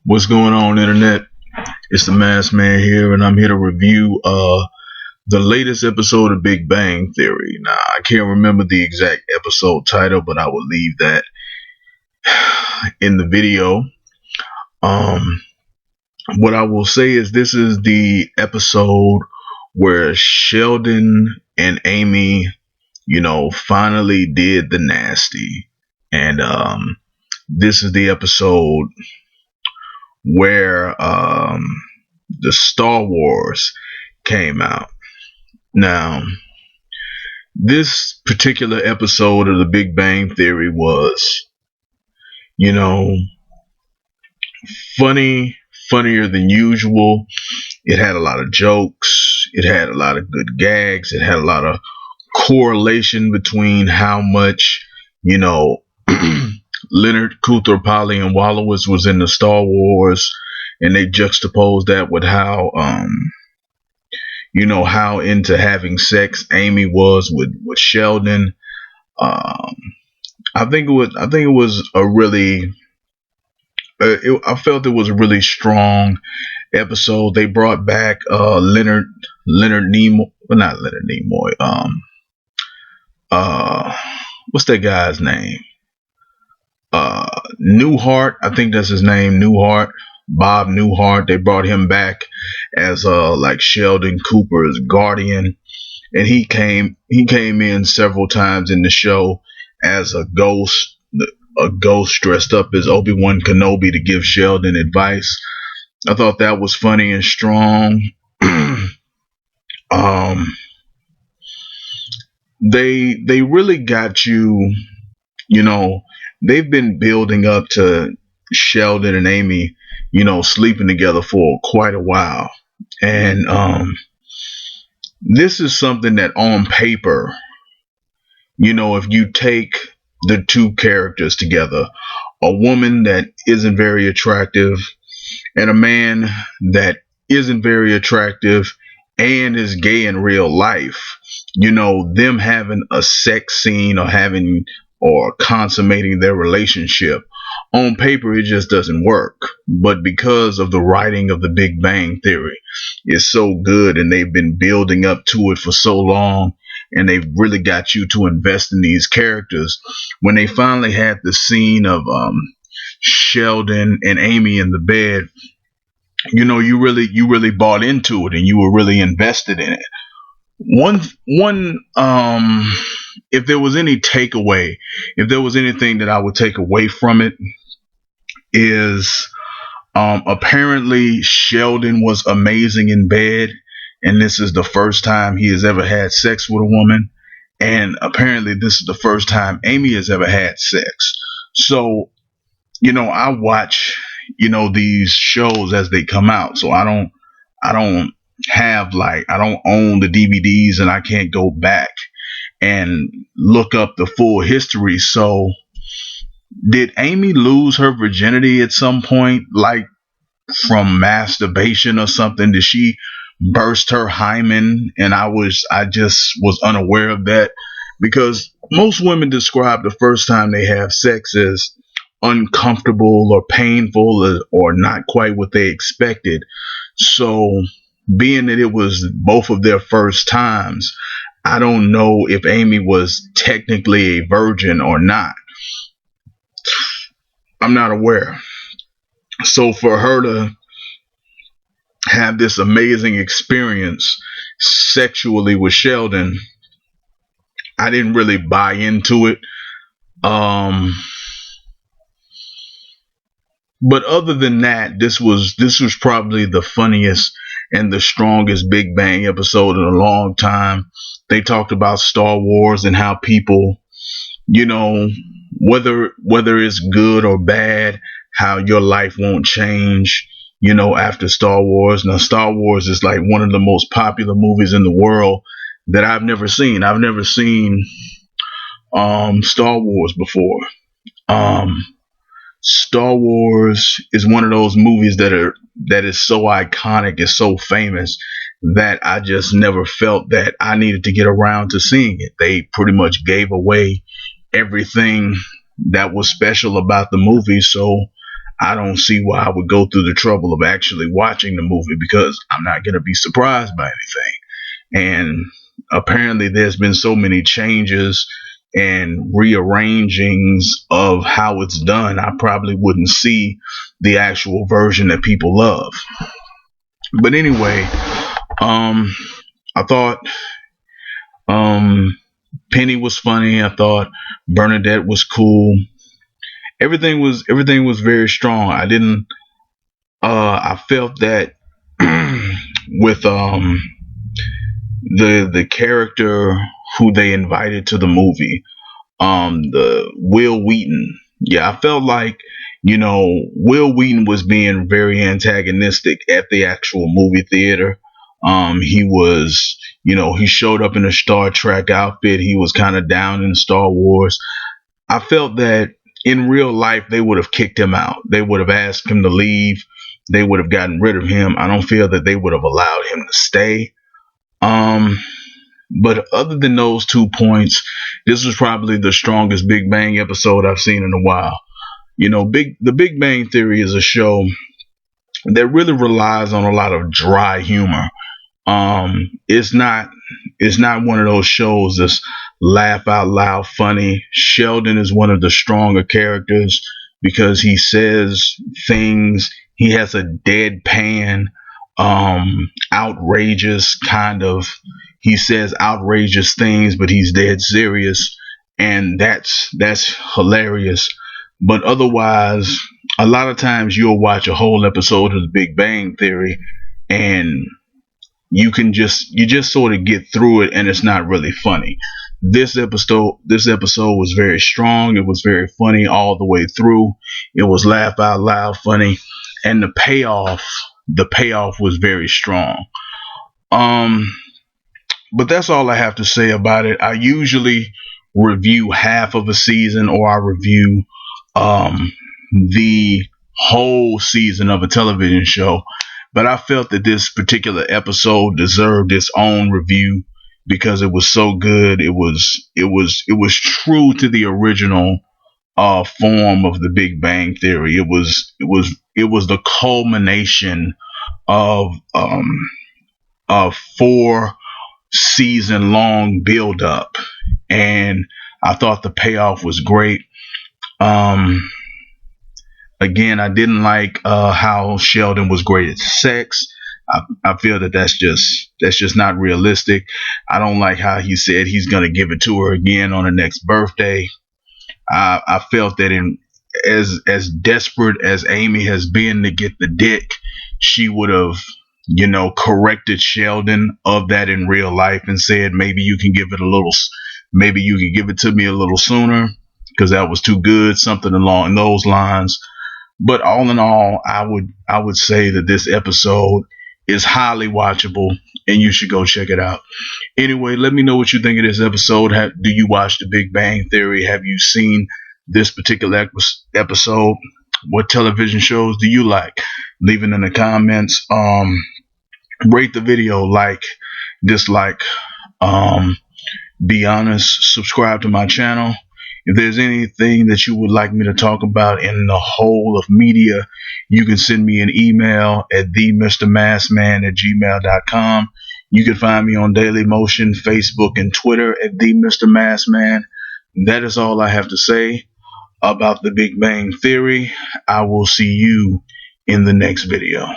What's going on, internet? It's the Masked Man here, and I'm here to review the latest episode of Big Bang Theory. Now, I can't remember the exact episode title, but I will leave that in the video. Um, what I will say is this is the episode where Sheldon and Amy, finally did the nasty, and this is the episode where the Star Wars came out. Now, this particular episode of the Big Bang Theory was, you know, funnier than usual. It had a lot of jokes. It had a lot of good gags. It had a lot of correlation between how much, Leonard Kuther, and Wallowitz was in the Star Wars, and they juxtaposed that with how how into having sex Amy was with Sheldon. I think it was a really I felt it was a really strong episode. They brought back Leonard Nimoy, well, not Leonard Nimoy. What's that guy's name? Newhart, I think that's his name, Newhart, Bob Newhart. They brought him back as like Sheldon Cooper's guardian, and he came in several times in the show as a ghost dressed up as Obi-Wan Kenobi to give Sheldon advice. I thought that was funny and strong. They really got you, they've been building up to Sheldon and Amy, sleeping together for quite a while. And this is something that on paper, if you take the two characters together, a woman that isn't very attractive and a man that isn't very attractive and is gay in real life, them having a sex scene or consummating their relationship, on paper it just doesn't work. But because of the writing of the Big Bang Theory, it's so good, and they've been building up to it for so long, and they've really got you to invest in these characters. When they finally had the scene of Sheldon and Amy in the bed, you really bought into it, and you were really invested in it. One If there was any takeaway, if there was anything that I would take away from it, is apparently Sheldon was amazing in bed, and this is the first time he has ever had sex with a woman, and apparently this is the first time Amy has ever had sex. So I watch these shows as they come out, so I don't I don't own the DVDs, and I can't go back and look up the full history. So did Amy lose her virginity at some point, like from masturbation or something? Did she burst her hymen and I just was unaware of that? Because most women describe the first time they have sex as uncomfortable or painful, or not quite what they expected. So being that it was both of their first times, I don't know if Amy was technically a virgin or not. I'm not aware. So for her to have this amazing experience sexually with Sheldon, I didn't really buy into it. But other than that, this was probably the funniest and the strongest Big Bang episode in a long time. They talked about Star Wars and how people, whether it's good or bad, how your life won't change, after Star Wars. Now, Star Wars is like one of the most popular movies in the world that I've never seen. I've never seen Star Wars before. Star Wars is one of those movies that is so iconic, is so famous, that I just never felt that I needed to get around to seeing it. They pretty much gave away everything that was special about the movie, so I don't see why I would go through the trouble of actually watching the movie, because I'm not going to be surprised by anything. And apparently there's been so many changes and rearrangings of how it's done, I probably wouldn't see the actual version that people love. But anyway, um I thought um Penny was funny. I thought Bernadette was cool. Everything was very strong. I felt that with the character who they invited to the movie, the Will Wheaton. Yeah, I felt like, Will Wheaton was being very antagonistic at the actual movie theater. He was, he showed up in a Star Trek outfit. He was kind of down in Star Wars. I felt that in real life they would have kicked him out. They would have asked him to leave. They would have gotten rid of him. I don't feel that they would have allowed him to stay. Um, but other than those 2 points, this was probably the strongest Big Bang episode I've seen in a while. The Big Bang Theory is a show that really relies on a lot of dry humor. It's not one of those shows that's laugh out loud funny. Sheldon is one of the stronger characters because he says things. He has a deadpan, outrageous kind of. He says outrageous things, but he's dead serious, and that's hilarious. But otherwise, a lot of times you'll watch a whole episode of The Big Bang Theory, and you just sort of get through it, and it's not really funny. This episode was very strong. It was very funny all the way through. It was laugh out loud funny, and the payoff was very strong. um but that's all I have to say about it. I usually review half of a season, or I review the whole season of a television show. But I felt that this particular episode deserved its own review because it was so good. It was true to the original form of the Big Bang Theory. It was the culmination of a 4 season long build up, and I thought the payoff was great. Um, Again, I didn't like how Sheldon was great at sex. I feel that that's just not realistic. I don't like how he said he's gonna give it to her again on her next birthday. I felt that in as desperate as Amy has been to get the dick, she would have, corrected Sheldon of that in real life and said, maybe you can give it to me a little sooner because that was too good, something along those lines. But all in all, I would say that this episode is highly watchable, and you should go check it out. Anyway, let me know what you think of this episode. Do you watch The Big Bang Theory? Have you seen this particular episode? What television shows do you like? Leave it in the comments. Rate the video, like, dislike. Be honest. Subscribe to my channel. If there's anything that you would like me to talk about in the whole of media, you can send me an email at themrmassman@gmail.com. You can find me on Daily Motion, Facebook, and Twitter at themrmassman. That is all I have to say about the Big Bang Theory. I will see you in the next video.